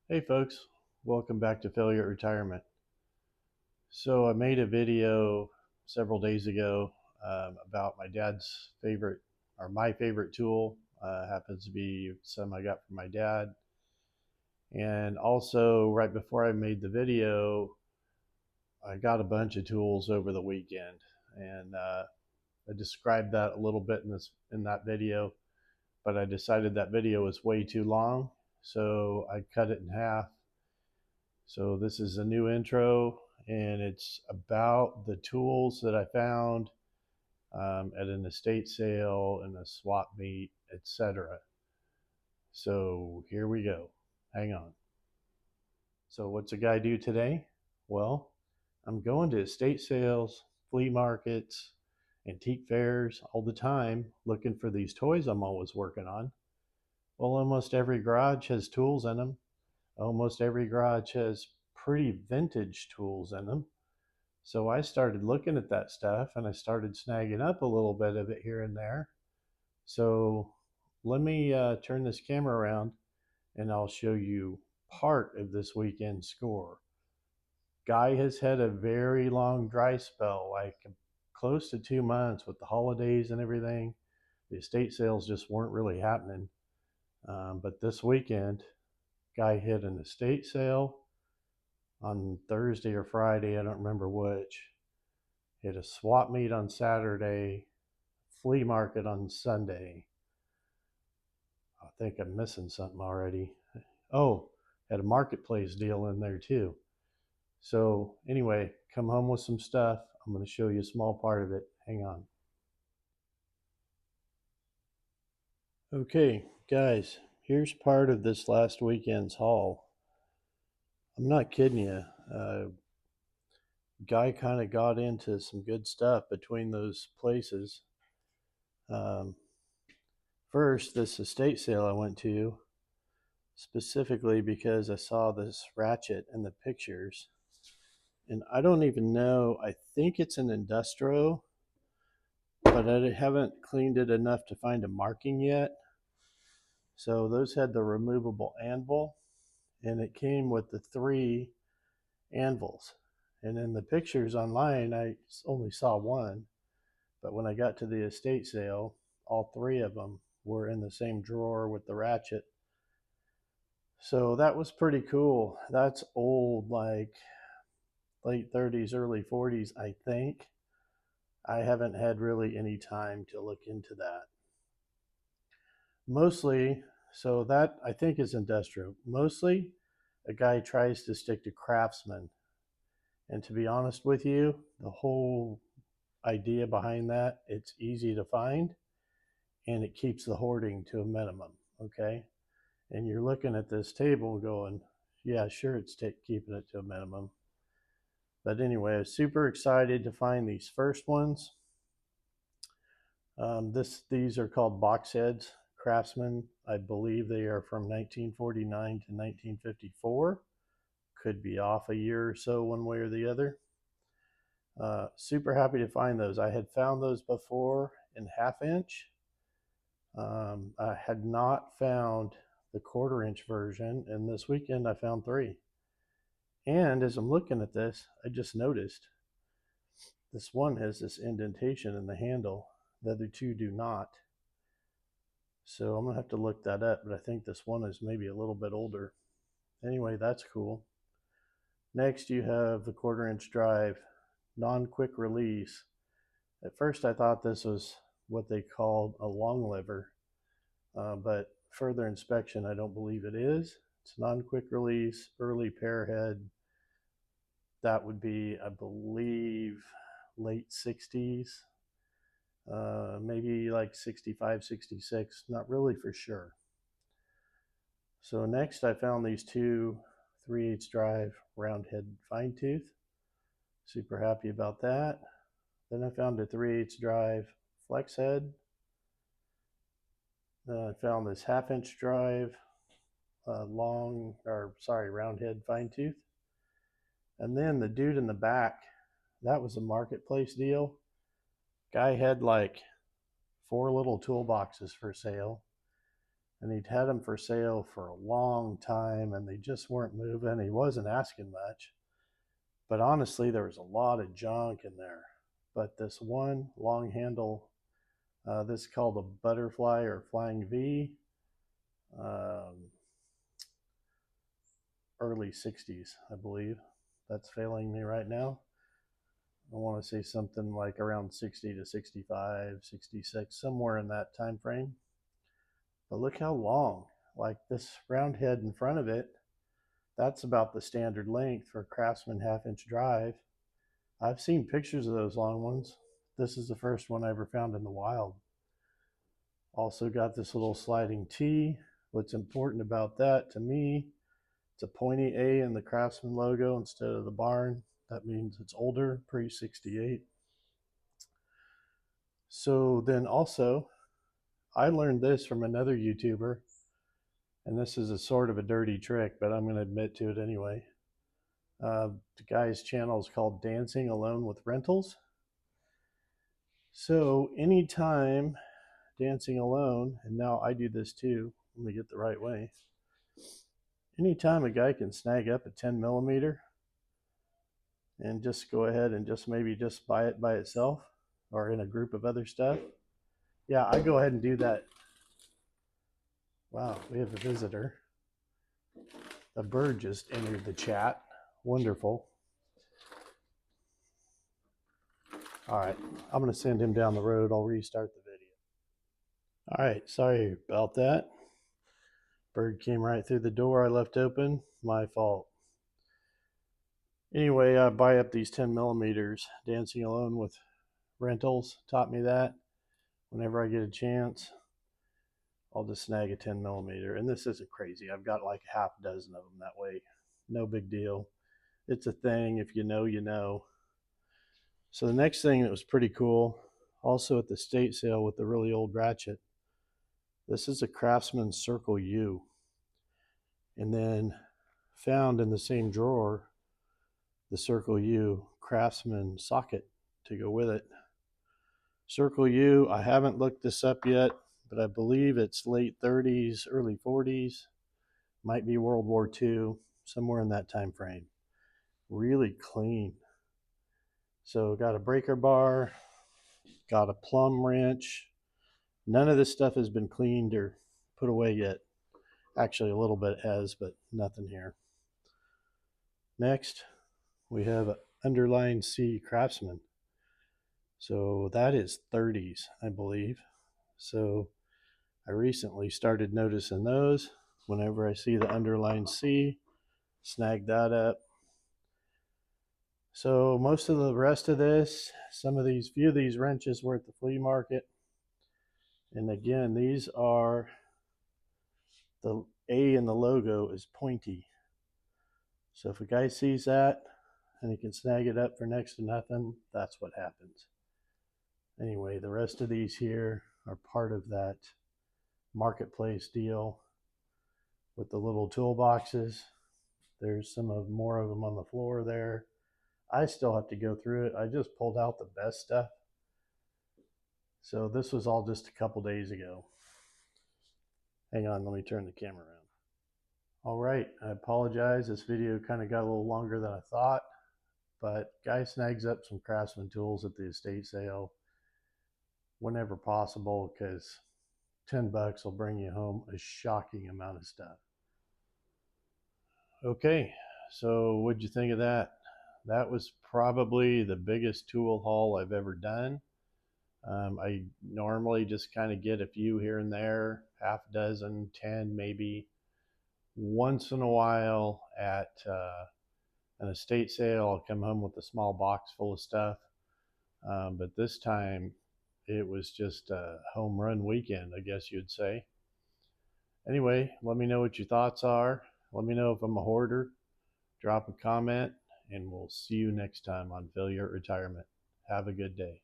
Hey folks, welcome back to Failure at Retirement. So I made a video several days ago about my dad's favorite, or my favorite tool. Happens to be some I got from my dad. And also right before I made the video, I got a bunch of tools over the weekend. And I described that a little bit in that video, but I decided that video was way too long. So I cut it in half. So this is a new intro, and it's about the tools that I found at an estate sale and a swap meet, etc. So here we go. Hang on. So what's a guy do today? Well, I'm going to estate sales, flea markets, antique fairs all the time looking for these toys I'm always working on. Well, almost every garage has tools in them. Almost every garage has pretty vintage tools in them. So I started looking at that stuff and I started snagging up a little bit of it here and there. So let me turn this camera around and I'll show you part of this weekend score. Guy has had a very long dry spell, like close to 2 months with the holidays and everything. The estate sales just weren't really happening. But this weekend, guy hit an estate sale on Thursday or Friday, I don't remember which. Hit a swap meet on Saturday, flea market on Sunday. I think I'm missing something already. Oh, had a marketplace deal in there too. So anyway, come home with some stuff. I'm going to show you a small part of it. Hang on. Okay, guys, here's part of this last weekend's haul. I'm not kidding you. Guy kind of got into some good stuff between those places. Um, First, this estate sale I went to, specifically because I saw this ratchet in the pictures. And I don't even know, I think it's an Industro, but I haven't cleaned it enough to find a marking yet. So those had the removable anvil, and it came with the 3 anvils. And in the pictures online, I only saw one. But when I got to the estate sale, all 3 of them were in the same drawer with the ratchet. So that was pretty cool. That's old, like late 30s, early 40s, I think. I haven't had really any time to look into that. Mostly, so that I think is industrial. Mostly, a guy tries to stick to craftsman. And to be honest with you, the whole idea behind that, it's easy to find and it keeps the hoarding to a minimum, okay? And you're looking at this table going, yeah, sure, it's keeping it to a minimum. But anyway, I was super excited to find these first ones. These are called box heads, Craftsman. I believe they are from 1949 to 1954. Could be off a year or so one way or the other. Super happy to find those. I had found those before in 1/2 inch. I had not found the 1/4 inch version, and this weekend I found 3. And as I'm looking at this, I just noticed this one has this indentation in the handle. The other 2 do not. So I'm going to have to look that up, but I think this one is maybe a little bit older. Anyway, that's cool. Next, you have the 1/4 inch drive, non-quick release. At first, I thought this was what they called a long lever, but further inspection, I don't believe it is. It's non-quick release, early pair head. That would be, I believe, late 60s, maybe like 65, 66, not really for sure. So next I found these 2 3/8 drive round head fine tooth. Super happy about that. Then I found a 3/8 drive flex head. Then I found this 1/2 inch drive round head fine tooth. And then the dude in the back, that was a marketplace deal. Guy had like 4 little toolboxes for sale. and he'd had them for sale for a long time and they just weren't moving. He wasn't asking much, but honestly, there was a lot of junk in there. But this one long handle, this is called a butterfly or flying V, um, early 60s, I believe. That's failing me right now. I want to say something like around 60 to 65, 66, somewhere in that time frame. But look how long, like this round head in front of it, that's about the standard length for a Craftsman 1/2 inch drive. I've seen pictures of those long ones. This is the first one I ever found in the wild. Also got this little sliding T. What's important about that to me, it's a pointy A in the Craftsman logo instead of the barn. That means it's older, pre-68. So then also, I learned this from another YouTuber, and this is a sort of a dirty trick, but I'm going to admit to it anyway. The guy's channel is called Dancing Alone with Rentals. So anytime dancing alone, and now I do this too, let me get the right way. Anytime a guy can snag up a 10mm and just go ahead and just maybe just buy it by itself or in a group of other stuff, yeah, I go ahead and do that. Wow, we have a visitor. A bird just entered the chat. Wonderful. All right, I'm going to send him down the road. I'll restart the video. All right, sorry about that. Bird came right through the door I left open. My fault. Anyway, I buy up these 10mm. Dancing Alone with Rentals taught me that. Whenever I get a chance, I'll just snag a 10mm. And this isn't crazy. I've got like a half dozen of them that way. No big deal. It's a thing. If you know, you know. So the next thing that was pretty cool, also at the state sale with the really old ratchet, this is a Craftsman Circle U. And then found in the same drawer, the Circle U Craftsman socket to go with it. Circle U, I haven't looked this up yet, but I believe it's late 30s, early 40s, might be World War II, somewhere in that time frame. Really clean. So got a breaker bar, got a plumb wrench. None of this stuff has been cleaned or put away yet. Actually, a little bit has, but nothing here. Next, we have an underline C Craftsman. So that is 30s, I believe. So I recently started noticing those. Whenever I see the underline C, snag that up. So most of the rest of this, few of these wrenches were at the flea market. And again, these are, the A in the logo is pointy. So if a guy sees that and he can snag it up for next to nothing, that's what happens. Anyway, the rest of these here are part of that marketplace deal with the little toolboxes. There's more of them on the floor there. I still have to go through it. I just pulled out the best stuff. So this was all just a couple days ago. Hang on, let me turn the camera around. All right, I apologize. This video kind of got a little longer than I thought, but guy snags up some Craftsman tools at the estate sale whenever possible, because 10 bucks will bring you home a shocking amount of stuff. Okay, so what'd you think of that? That was probably the biggest tool haul I've ever done. I normally just kind of get a few here and there, half a dozen, 10 maybe. Once in a while at an estate sale, I'll come home with a small box full of stuff. But this time it was just a home run weekend, I guess you'd say. Anyway, let me know what your thoughts are. Let me know if I'm a hoarder. Drop a comment, and we'll see you next time on Failure Retirement. Have a good day.